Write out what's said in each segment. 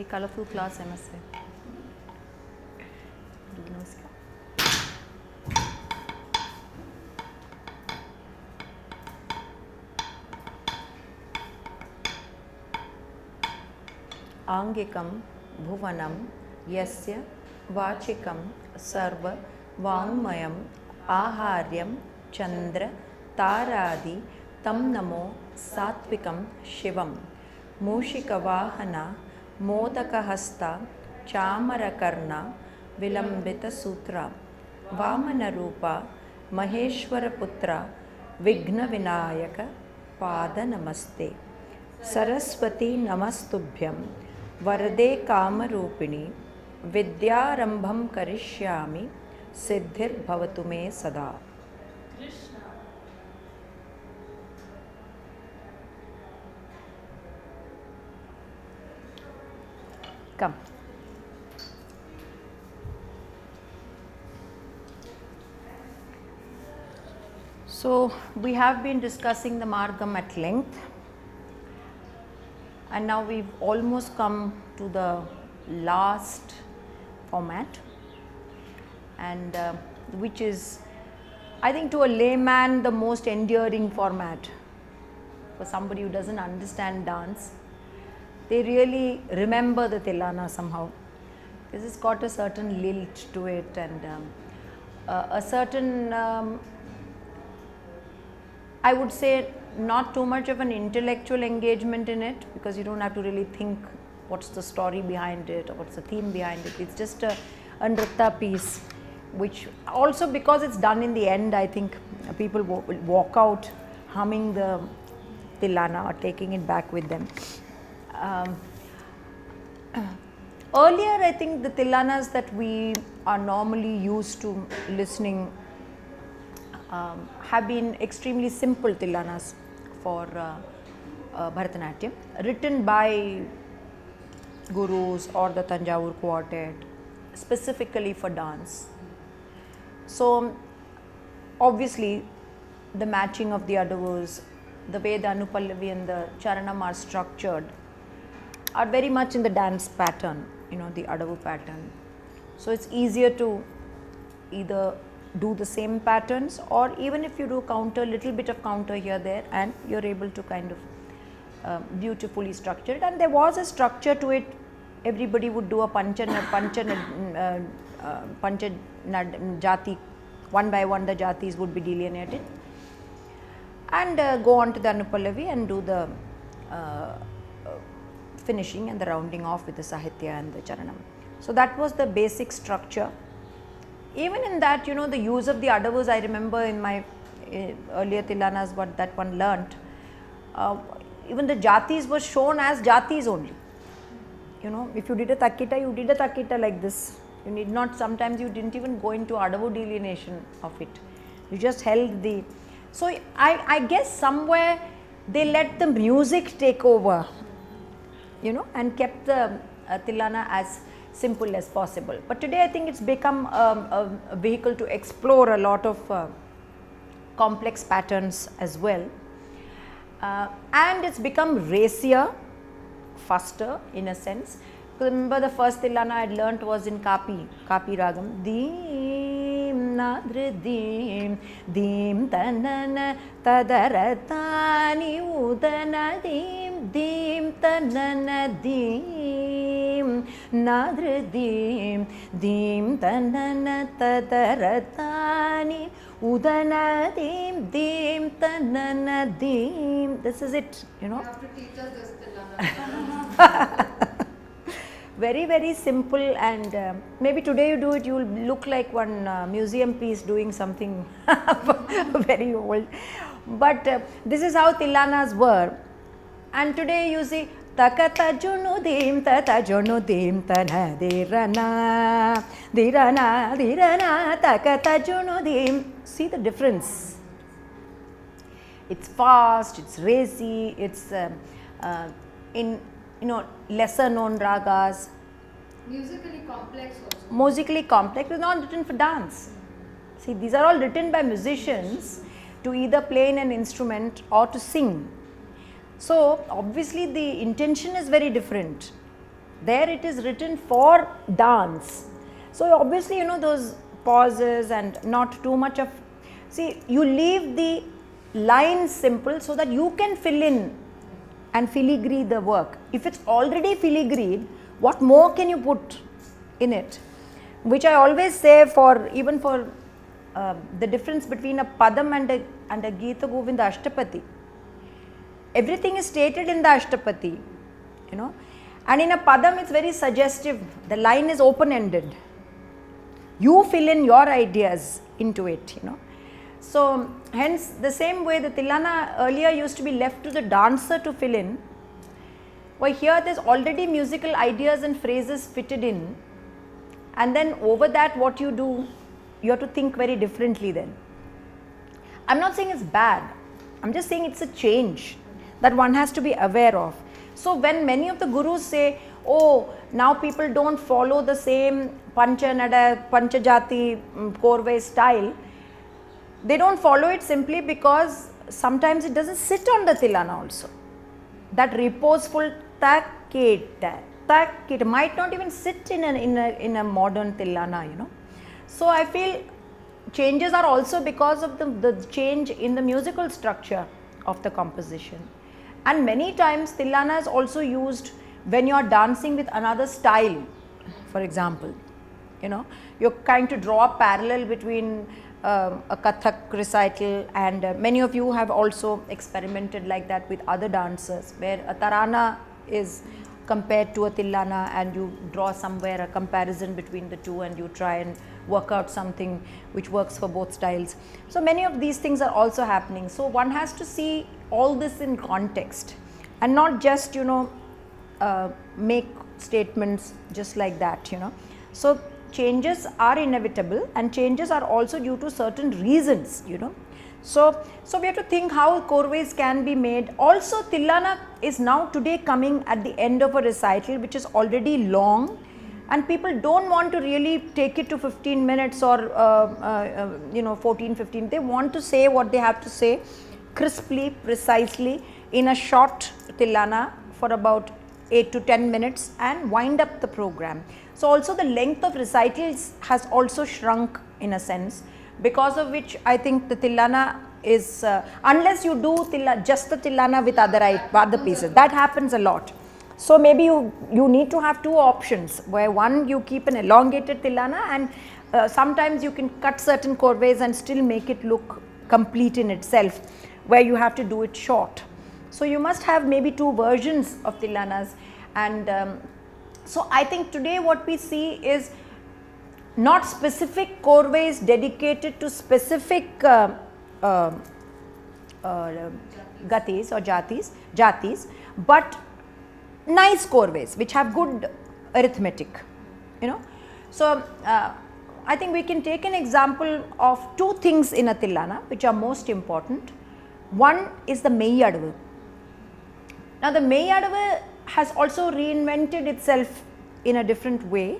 colourful class, I must say. Angikam bhuvanam yasya vachikam sarva vangmayam aharyam chandra taradi tam namo satvikam shivam Mushikavahana modakahasta chamarakarna vilambita sutra vamana rupa maheshwara putra vigna vinayaka pada namaste Saraswati namastubhyam Varade Kamarupini Vidyarambham Karishyami Siddhir Bhavatu Me Sada. Krishna. Come. So, we have been discussing the Margam at length. And now we've almost come to the last format, and which is, I think, to a layman the most endearing format. For somebody who doesn't understand dance, they really remember the Tillana somehow. This has got a certain lilt to it, and a certain, I would say, not too much of an intellectual engagement in it, because you don't have to really think what's the story behind it or what's the theme behind it. It's just a NRITTA piece, which also, because it's done in the end, I think people will walk out humming the Tillana or taking it back with them. Earlier, I think the Tillanas that we are normally used to listening have been extremely simple Tillanas for Bharatanatyam, written by gurus or the Tanjavur quartet specifically for dance. So, obviously, the matching of the Adavus, the way the Anupallavi and the Charanam are structured are very much in the dance pattern, the Adavu pattern. So, it's easier to either do the same patterns, or even if you do counter, little bit of counter here there, and you're able to kind of beautifully structure it. And there was a structure to it. Everybody would do a pancha jati, one by one the jatis would be delineated, and go on to the Anupallavi and do the finishing and the rounding off with the Sahitya and the Charanam. So that was the basic structure. Even in that, the use of the Adavus, I remember in my earlier Tillanas what that one learnt, even the jatis were shown as jatis only. If you did a takita, you did a takita like this. You need not, sometimes you didn't even go into Adavu delineation of it. You just held the, so I guess somewhere they let the music take over, and kept the Tillana as simple as possible. But today I think it's become a vehicle to explore a lot of complex patterns as well, and it's become racier, faster in a sense. Remember, the first Tillana I had learnt was in Kapi Ragam. Deem nadre deem, deem tanana tadaratani udana deem, deem tanana deem, nadre deem, deem tanana tadaratani udana deem, deem tanana deem. This is it, You have to teach us this Tillana. Very, very simple, and maybe today you do it, you will look like one museum piece doing something very old. But this is how Tillanas were. And today you see, takata junudim tata junudim tana dirana dirana dirana takata junudim. See the difference. It's fast, it's racy, it's in lesser known ragas. Musically complex also. Musically complex, is not written for dance. See, these are all written by musicians to either play an instrument or to sing. So, obviously the intention is very different. There it is written for dance. So obviously, you know, those pauses and not too much of, see, you leave the lines simple so that you can fill in and filigree the work. If it's already filigreed, what more can you put in it? Which I always say, for even for the difference between a Padam and a Gita Govinda Ashtapati. Everything is stated in the Ashtapati, you know, and in a Padam it's very suggestive. The line is open-ended. You fill in your ideas into it, you know. So hence the same way the Tillana earlier used to be left to the dancer to fill in, why here there's already musical ideas and phrases fitted in, and then over that what you do, you have to think very differently then. I'm not saying it's bad, I'm just saying it's a change that one has to be aware of. So when many of the gurus say, oh, now people don't follow the same Panchanada, Panchajati, Korvai style, they don't follow it simply because sometimes it doesn't sit on the Tillana also. That reposeful tak might not even sit in a modern Tillana, you know. So I feel changes are also because of the change in the musical structure of the composition. And many times Tillana is also used when you are dancing with another style. For example, you know, you're trying to draw a parallel between a Kathak recital, and many of you have also experimented like that with other dancers, where a Tarana is compared to a Tillana and you draw somewhere a comparison between the two and you try and work out something which works for both styles. So many of these things are also happening. So one has to see all this in context and not just, you know, make statements just like that, you know. So changes are inevitable, and changes are also due to certain reasons, you know. So we have to think how Korvais can be made. Also Tillana is now today coming at the end of a recital which is already long, and people don't want to really take it to 15 minutes or you know, 14-15. They want to say what they have to say crisply, precisely in a short Tillana for about 8 to 10 minutes and wind up the program. So also the length of recitals has also shrunk in a sense, because of which I think the Tillana is, unless you do just the Tillana with other pieces, that happens a lot. So maybe you need to have two options, where one, you keep an elongated Tillana, and sometimes you can cut certain Korvais and still make it look complete in itself, where you have to do it short. So you must have maybe two versions of Tillanas. And so I think today what we see is not specific Korvais dedicated to specific gatis or jatis, but nice Korvais which have good arithmetic, you know. So I think we can take an example of two things in a Tillana which are most important. One is the Meyyadavu. Now the Meyyadavu has also reinvented itself in a different way,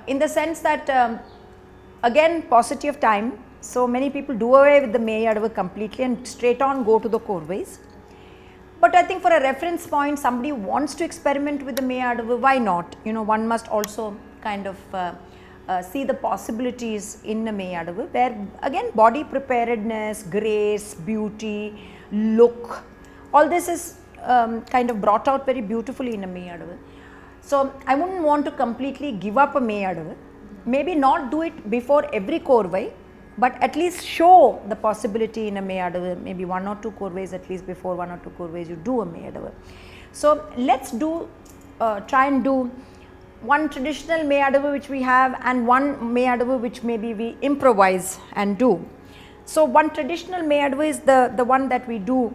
in the sense that again paucity of time, so many people do away with the Meyyadavu completely and straight on go to the Korvais. But I think for a reference point, somebody wants to experiment with the Meyyadavu, why not? You know, one must also kind of see the possibilities in the Meyyadavu, where again body preparedness, grace, beauty, look, all this is kind of brought out very beautifully in a Meyyadavu. So I wouldn't want to completely give up a Meyyadavu, maybe not do it before every Korvai, but at least show the possibility in a Meyyadavu, maybe 1 or 2 Korvais at least, before 1 or 2 Korvais you do a Meyyadavu. So let's do, try and do one traditional Meyyadavu which we have and one Meyyadavu which maybe we improvise and do. So one traditional Meyyadavu is the one that we do,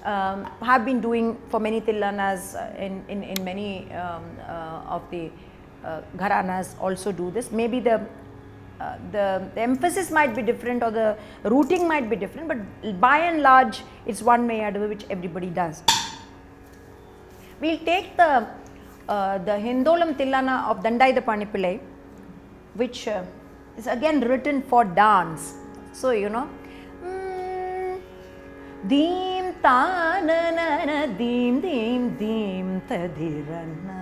have been doing for many Tillanas, in many of the Gharanas also do this. Maybe the emphasis might be different or the routing might be different, but by and large it's one Meyyadavu which everybody does. We will take the Hindolam Tillana of Dandaida Panipillai, which is again written for dance. So you know, Deem ta na na na deem deem deem ta di ra na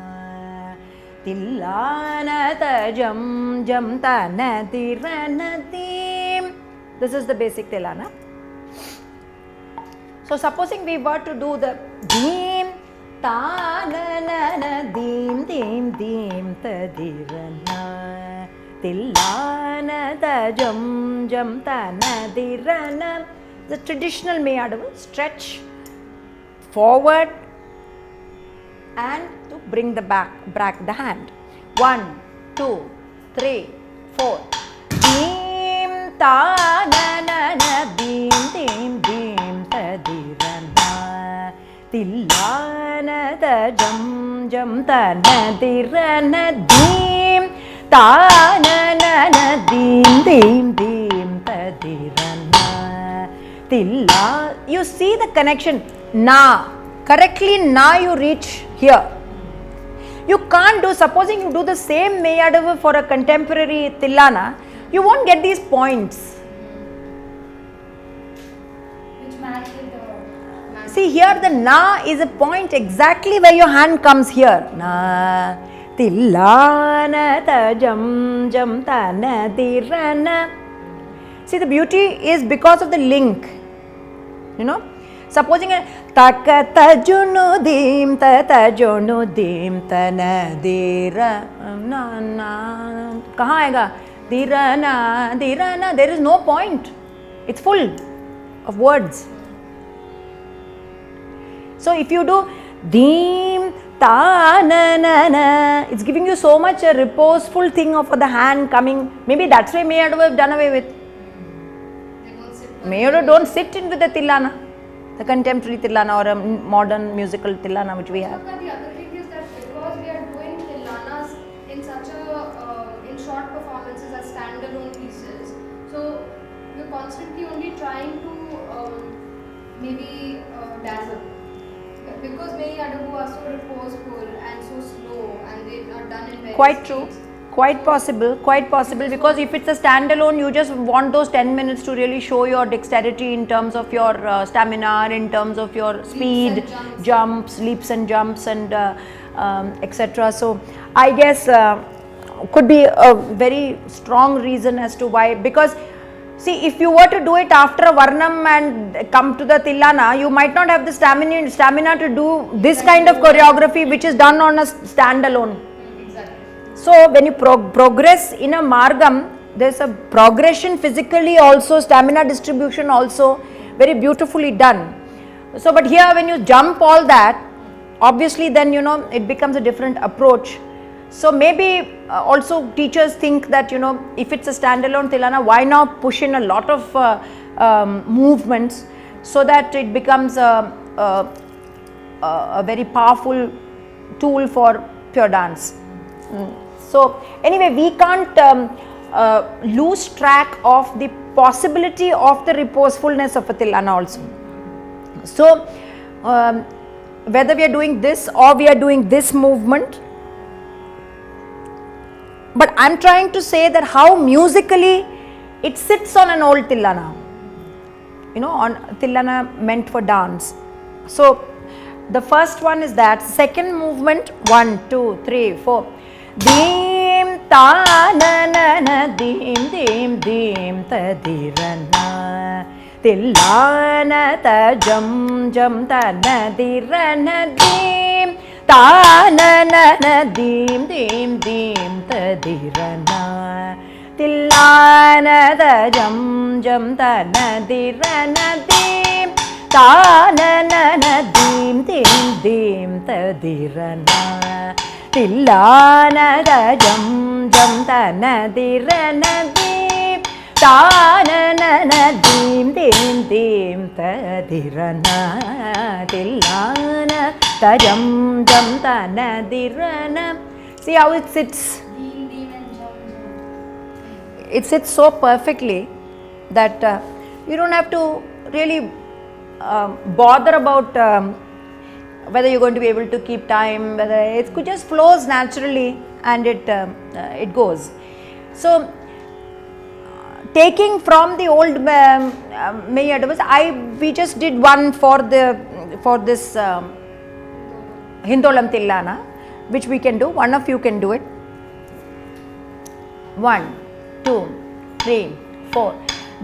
Tillana tajam jam tana tirana dim. This is the basic Tillana. So supposing we were to do the dim ta na na na dim dim dim ta dirana Tillana tajam jam tana dirana. The traditional Mayadavu, stretch forward and to bring the back the hand. 1, 2, 3, 4. Dim ta na na na dim dim dim ta dirana Tillana ta jam jam ta na dirana dim ta na na na dim dim dim ta dirana Tilla. You see the connection. Na. Correctly na you reach here. You can't do, supposing you do the same Mayadavu for a contemporary Tillana, you won't get these points. Which match with the See here the na is a point exactly where your hand comes here. Na Tillana ta jam jam ta na dirana. See the beauty is because of the link. You know, supposing taka tajunu dim ta tajunu dim ta na dira na na kahan aega dirana, there is no point, it's full of words. So if you do dim ta na na na, it's giving you so much a reposeful thing of the hand coming. Maybe that's why Mayadavu have done away with. Mayadavu don't sit in with the Tillana, the contemporary Tillana or a modern musical Tillana which we have. The other thing is that because we are doing Tillanas in such a in short performances as standalone pieces, so we're constantly only trying to maybe dazzle. Because many Adavus are so reposeful and so slow and they are done in very Quite true. Quite possible, because if it's a standalone, you just want those 10 minutes to really show your dexterity in terms of your stamina, in terms of your speed, jumps, leaps and jumps and etc. So I guess could be a very strong reason as to why, because see, if you were to do it after a Varnam and come to the Tillana, you might not have the stamina to do this kind of choreography which is done on a standalone. So when you progress in a margam, there is a progression physically also, stamina distribution also, very beautifully done. So but here when you jump all that, obviously then you know it becomes a different approach. So maybe also teachers think that you know if it's a standalone Tillana, why not push in a lot of movements so that it becomes a very powerful tool for pure dance. So anyway, we can't lose track of the possibility of the reposefulness of a Tillana also. So whether we are doing this or we are doing this movement, but I am trying to say that how musically it sits on an old Tillana, you know, on Tillana meant for dance. So the first one is that. Second movement, 1, 2, 3, 4. Dim ta na na na dim dim dim ta dirana Tillana ta jam jam ta na dirana dim ta na na na dim dim dim ta dirana Tillana ta jam jam ta na dirana dim ta na na na dim dim dim ta dirana Tillana ta jam jam ta na dirana dim ta na na na dim dim dim ta dirana Tillana ta jam jam ta na dirana. See how it sits. It sits so perfectly that you don't have to really bother about whether you're going to be able to keep time, whether it could just flows naturally and it goes. So taking from the old Adavus, we just did one for this Hindolam Tillana, which we can do. One of you can do it. 1, 2, 3, 4.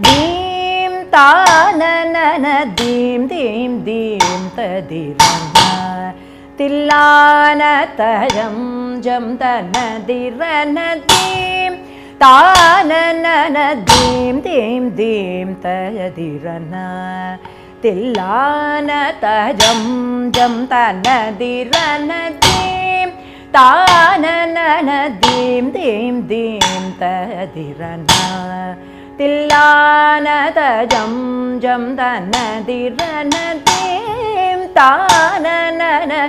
Deem ta na na na deem deem deem ta di ra na. Tillana ta jam jam ta na di ra na deem ta na na na deem deem deem ta di ra na. Tillana ta jam jam ta na di ra na deem ta na na na deem deem deem ta di ra na. Tillana ta jam jam ta na di ra na deem ta na na na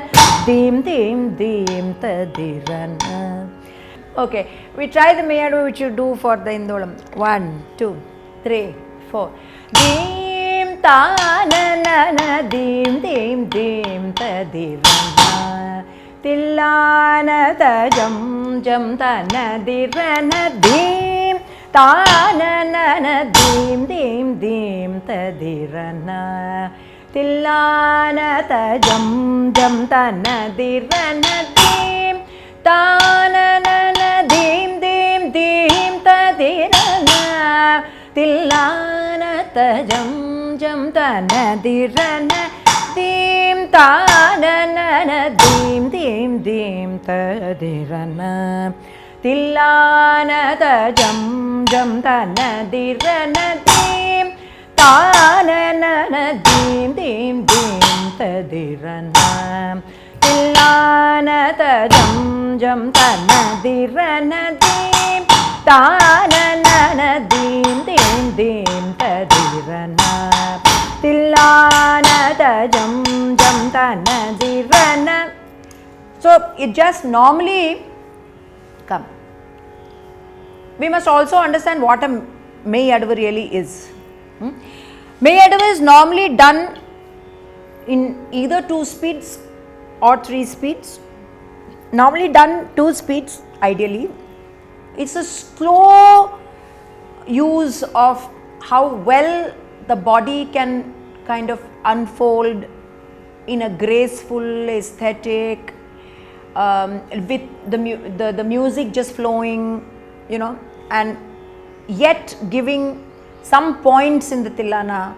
deem deem deem ta di ra na. Okay, we try the Mayadu which you do for the Indolam. 1, 2, 3, 4. Deem ta na na na deem deem deem ta di ra na. Tillana ta jam jam ta na di ra na deem ta na na na deem deem deem ta di ra na. Tillana ta jam jam ta na di ra na deem ta na na na deem deem deem ta di ra na. Tillana ta jam jam ta na di ra na deem ta na na na deem deem deem ta di ra na. Tillana ta jam jam ta na di ra na deem ta na na na deem deem deem ta di ra na. Tillana ta jam jam ta na di ra na deem ta na na na deem deem deem ta di ra na. Tillana ta jam jam ta na di ra na. So it just normally come. We must also understand what a Mayadu really is. Mayadu is normally done in either 2 speeds or 3 speeds. Normally done 2 speeds ideally. It's a slow use of how well the body can kind of unfold in a graceful, aesthetic, with the music just flowing, you know, and yet giving some points in the Tillana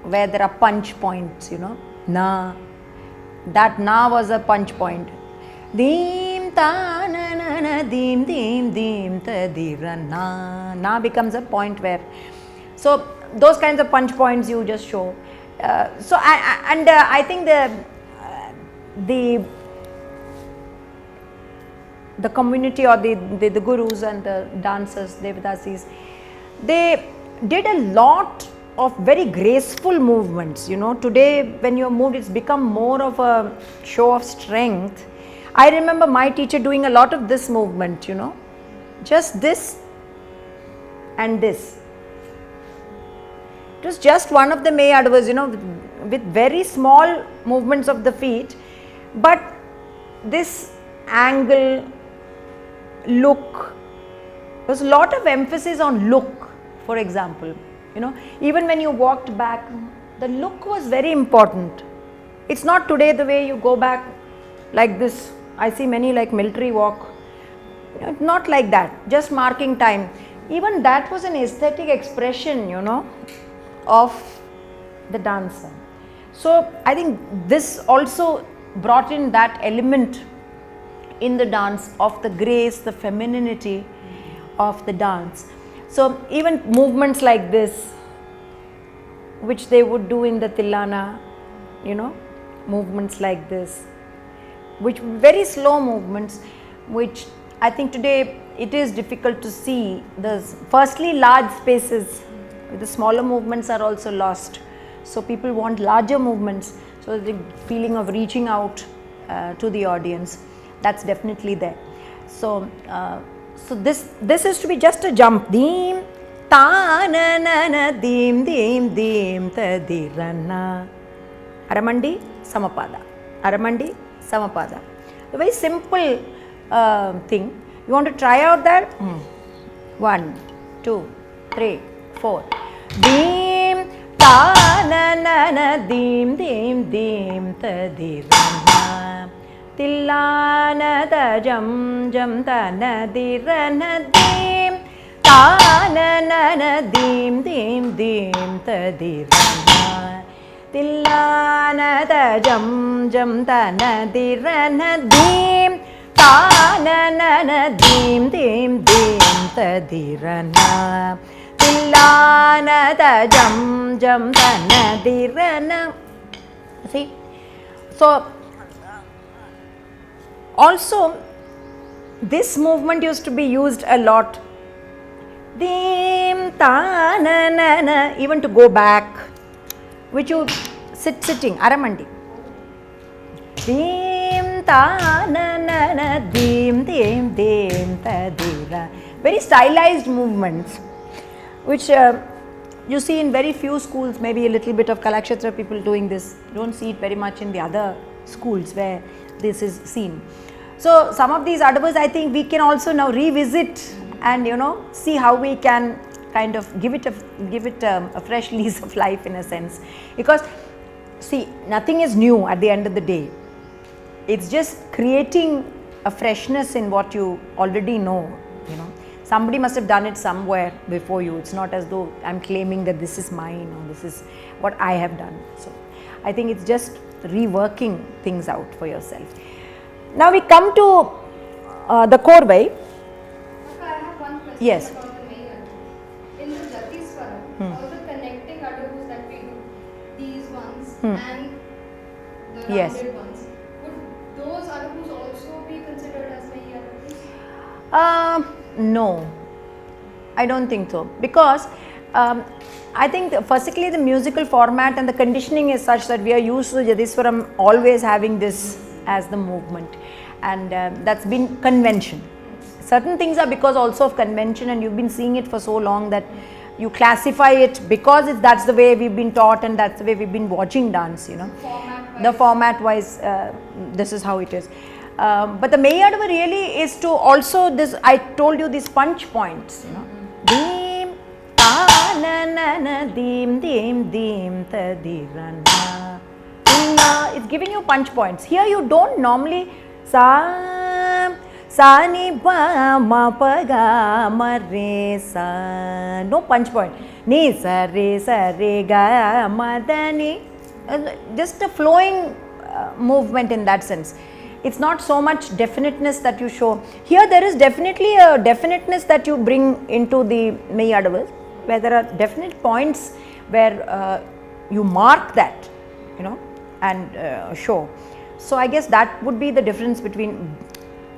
where there are punch points, you know. Na, that na was a punch point. Deem ta na na na deem deem deem ta di ra na. Na becomes a point where, so those kinds of punch points you just show. I think the community or the gurus and the dancers, Devadasis, they did a lot of very graceful movements. You know, today when you are moved, it's become more of a show of strength. I remember my teacher doing a lot of this movement, you know, just this and this. It was just one of the Mayadavas, you know, with very small movements of the feet, but this angle, look, there was a lot of emphasis on look, for example, you know, even when you walked back, the look was very important. It's not today the way you go back like this. I see many like military walk, you know, not like that, just marking time. Even that was an aesthetic expression, you know, of the dancer. So I think this also brought in that element in the dance of the grace, the femininity of the dance. So even movements like this, which they would do in the Tillana, you know, movements like this, which very slow movements, which I think today it is difficult to see. There's firstly large spaces, the smaller movements are also lost. So people want larger movements, so the feeling of reaching out to the audience, that's definitely there. So so this is to be just a jump. Deem ta na na na deem deem deem ta di ra na. Aramandi samapada. Aramandi samapada. A very simple thing. You want to try out that? 1, 2, 3, 4. Deem ta na na na deem deem deem ta di ra na. Tillana jam jam tanadiradim tanana dim dim dim tadirana. Tillana jam jam tanadiradim tanana dim dim dim tadirana. Tillana jam jam tanadirana. See, so also this movement used to be used a lot. Dim ta na na na, even to go back, which you sitting aramandi. Dim ta na na na dim dim dim ta dira. Very stylized movements, which you see in very few schools. Maybe a little bit of Kalakshetra people doing this. You don't see it very much in the other schools where this is seen. So some of these Adavus, I think we can also now revisit and see how we can kind of give it a fresh lease of life in a sense, because see, nothing is new at the end of the day. It's just creating a freshness in what you already know. Somebody must have done it somewhere before you. It's not as though I'm claiming that this is mine or this is what I have done. So I think it's just reworking things out for yourself. Now we come to the Korvai. I have one question Yes. about the main Adavu. In the Jatiswaram, all the connecting Adavus that we do, these ones and the Yes. rounded ones, would those Adavus also be considered as main Adavus? No, I don't think so, because I think firstly the musical format and the conditioning is such that we are used to Jatiswaram always having this as the movement, and that's been convention. Certain things are because also of convention, and you've been seeing it for so long that you classify it because that's the way we've been taught and that's the way we've been watching dance, the format wise, this is how it is. But the Adavu really is to also this, I told you, these punch points, Dim ta na na na dim dim dim ta di ra na. It's giving you punch points. Here you don't normally sa sa ni pa ma pa ga ma re sa, no punch point. Ni sa re ga ma da ni. Just a flowing movement in that sense. It's not so much definiteness that you show. Here there is definitely a definiteness that you bring into the Adavus, where there are definite points where you mark that, and show. So I guess that would be the difference between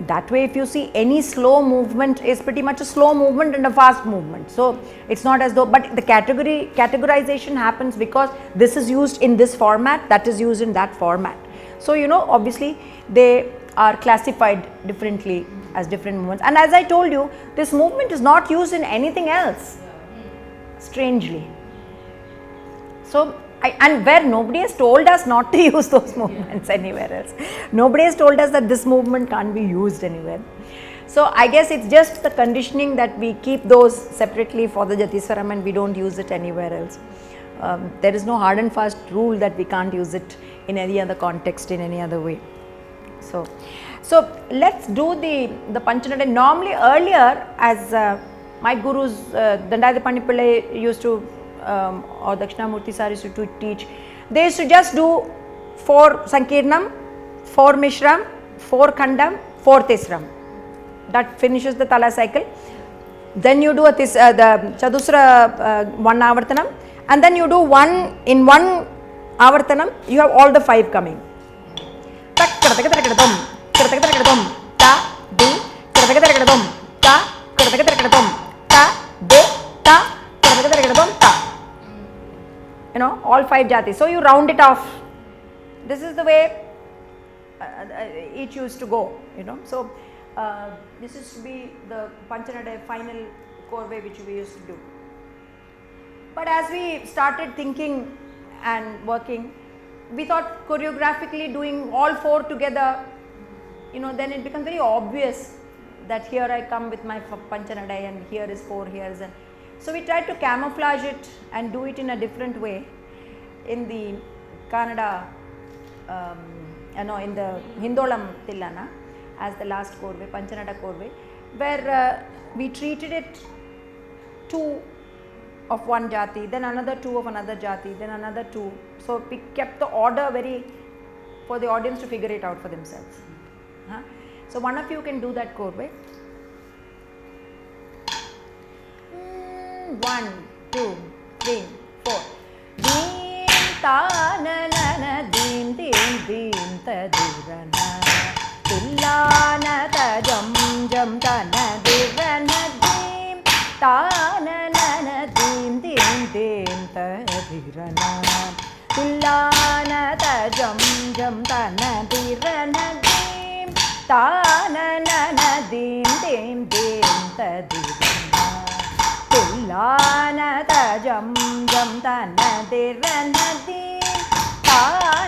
that way. If you see, any slow movement is pretty much a slow movement and a fast movement. So it's not as though, but the categorization happens because this is used in this format, that is used in that format. So obviously they are classified differently as different movements. And as I told you, this movement is not used in anything else, strangely. So and where nobody has told us not to use those movements anywhere else. Nobody has told us that this movement can't be used anywhere. So I guess it's just the conditioning that we keep those separately for the Jatiswaram and we don't use it anywhere else. There is no hard and fast rule that we can't use it in any other context, in any other way. So let's do the Panchanada. Normally earlier, as my gurus, Dandayatha Pandipillai used to, or Dakshinamurti sir used to teach, they used to just do 4 Sankirnam, 4 Mishram, 4 Khandam, 4 Tisram. That finishes the Tala cycle. Then you do the Chadusra 1 Avartanam, and then you do 1 in 1 Avartanam, you have all the 5 coming. Ta di ta all 5 jatis. So you round it off. This is the way each used to go. So this is to be the Panchanada final Korvai which we used to do. But as we started thinking and working, we thought choreographically doing all 4 together, then it becomes very obvious that here I come with my Panchanada and here is 4, here is so we tried to camouflage it and do it in a different way in the Kannada in the Hindolam Tillana as the last Korvai, Panchanada Korvai, where we treated it 2 of one jati, then another 2 of another jati, then another 2. So we kept the order very for the audience to figure it out for themselves. So one of you can do that Korvai. 1, 2, 3, 4. Deem ta na na na deem deem deem ta dirana Tillana ta jam jam ta na dirana deem ta na na na deem deem deem ta dirana Tillana ta jam jam ta na dirana deem ta na na na deem deem deem ta dirana Tillana ta jam jam ta na dirana deem ta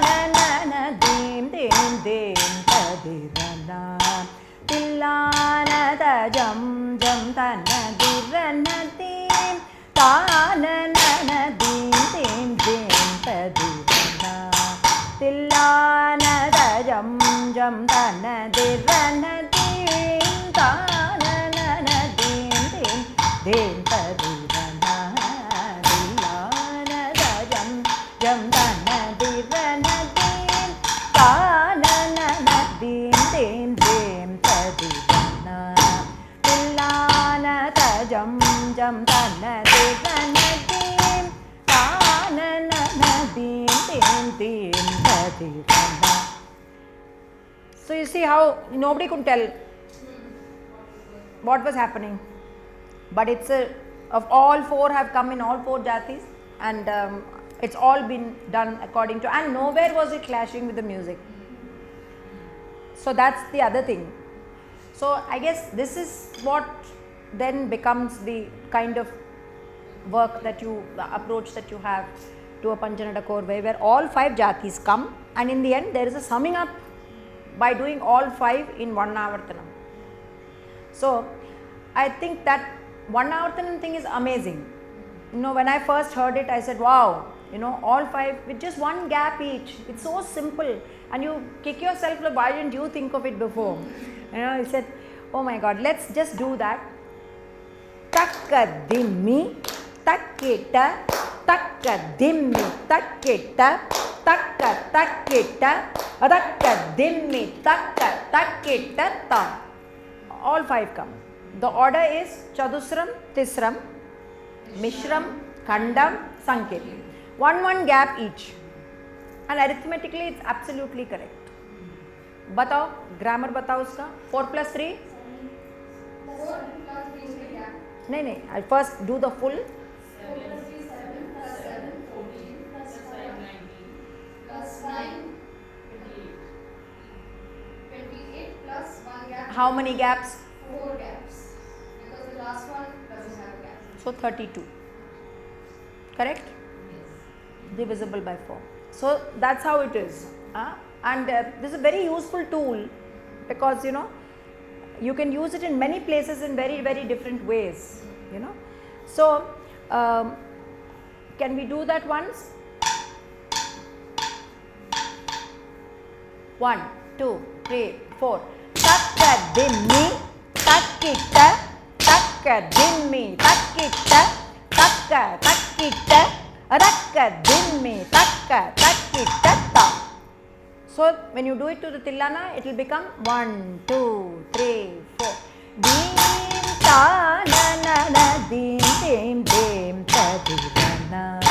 na na na deem deem deem ta dirana Tillana ta jam jam ta na dirana deem ta na na na deem deem deem ta dirana Tillana ta jam jam ta na dirana deem ta na na na deem deem deem ta dirana Tillana ta jam jam ta na dirana deem ta na na na deem deem deem ta dirana Tillana ta jam jam ta na dirana deem ta na na na deem deem deem ta dirana. So you see how nobody could tell what was happening, but it's of all 4 have come in all 4 jatis, and it's all been done according to, and nowhere was it clashing with the music. So that's the other thing. So I guess this is what then becomes the kind of work that you, the approach that you have to a Panchanada Korvai, where all 5 jatis come, and in the end there is a summing up by doing all 5 in one Avartanam. So I think that one Avartanam thing is amazing. When I first heard it, I said, wow, all 5 with just 1 gap each. It's so simple, and you kick yourself, like, why didn't you think of it before? I said, oh my God, let's just do that. Takka dimmi, takkita, takka dimmi, takkita, takka takkita, takka dimmi, takka takkita ta. All 5 come. The order is Chadusram, Tisram, Mishram, Khandam, Sankit. 1 gap each. And arithmetically it's absolutely correct. Batao, grammar batao uska. 4 plus 3? 4 plus 3 is the gap. No, I'll first do the full. 4 plus 3 is 7 plus 7, 14 plus 5, 19 plus 9, 28 plus 1 gap. How many gaps? 4 gaps, because the last one doesn't have a gap. So 32. Correct? Yes. Divisible by 4. So that's how it is. And this is a very useful tool, because you can use it in many places in very, very different ways. So can we do that once? 1, 2, 3, 4. Takka dimmi, takkita, takka dimmi, takkita, takka takkita, takka dimmi, takka takkita ta. So when you do it to the Tillana, it will become 1, 2, 3, 4. Deem ta na na na deem deem deem ta dirana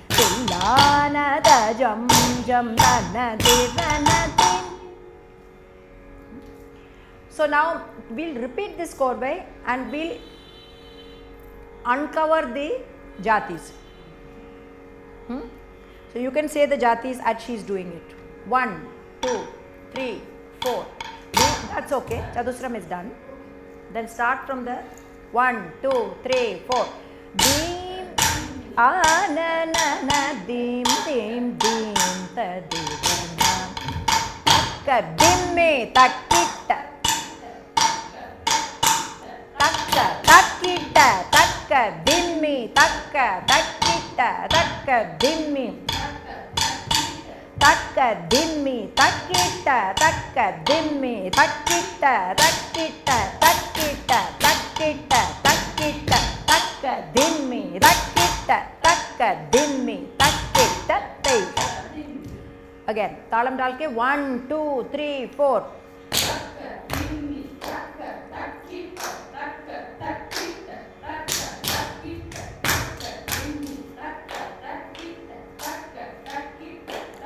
Tillana ta jam jam ta na dirana deem. So now we'll repeat this Korvai and we'll uncover the jatis. So you can say the jatis as she is doing it. 1, 2, 3, 4. That's okay. Chadusram is done. Then start from the 1, 2, 3, 4. Deem a na na na deem deem deem ta dirana takka dimme takkita takka takkita takka dimmi takka takkita takka dimmi takka dimmi takkitta takka dimmi takkitta takkitta takkitta takkitta takkitta takka dimmi takkitta takka dimmi takkitta tai. Again talam डाल के 1 2 3 4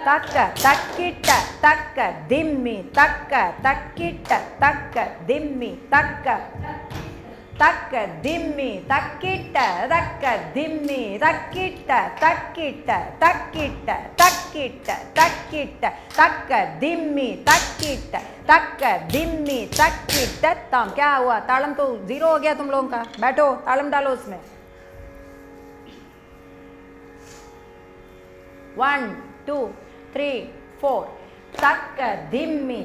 takka takkitta takka dimmi takka takkitta takka dimmi takka takka dimmi takkitta takka dimmi takkitta takkitta takkitta takkitta takkitta takka dimmi takkitta takka dimmi takkitta tam. क्या हुआ? तालम तो zero हो गया तुम लोगों का. बैठो तालम डालो उसमें. 1 2 3 4 takka dimmi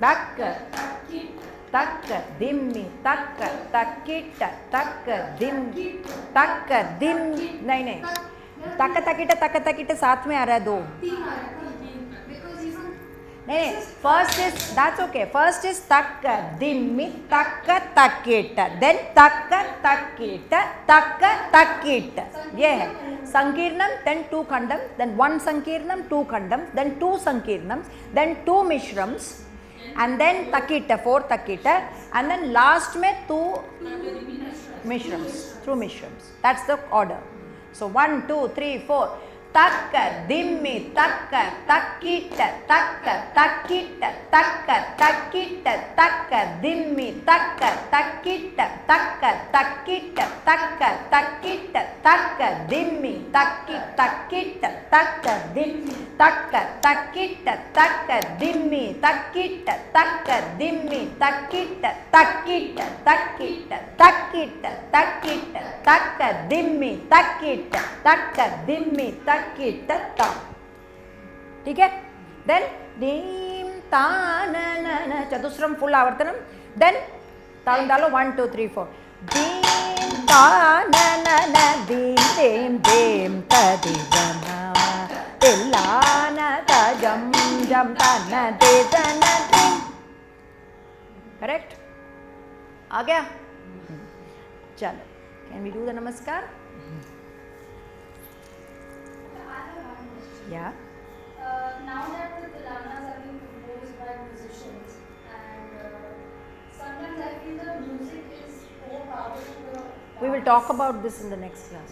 takka takka dimmi takka takkitta takka dimmi takka dimmi. नहीं नहीं takka takkitta साथ में आ रहा है दो. नहीं first is that's okay. First is takka dimmi takka takkitta, then takka takkitta takka takkitta. ये है sankirnam, then 2 khandam, then 1 sankirnam, 2 khandam, then 2 sankirnams, then 2 mishrams, and then takkitta 4 takkitta, and then last में 2 mishrams through mishrams. That's the order. So 1 2 3 4 takka dimmi takka takkitta takka takkitta takka takkitta takka dimmi takka takkitta takka takkitta takka takkitta takka dimmi takkitta takka dimmi takka takkitta takka dimmi takkitta takka dimmi takkitta takkitta takkitta takkitta takkitta takka dimmi takkitta takka dimmi takkitta ta. ठीक है. Then dim ta na na na चतुस्रम full आवर्तनम. Then तालम डालो 1 2 3 4 dim ta na na na dim dim dim ta di jana tillana ta jam jam ta na de ta na dim. Correct? आ गया? चलो. Can we do the namaskar? Yeah. Now that the Tillanas are being composed by musicians, and sometimes I feel the music is more powerful. We will talk about this in the next class.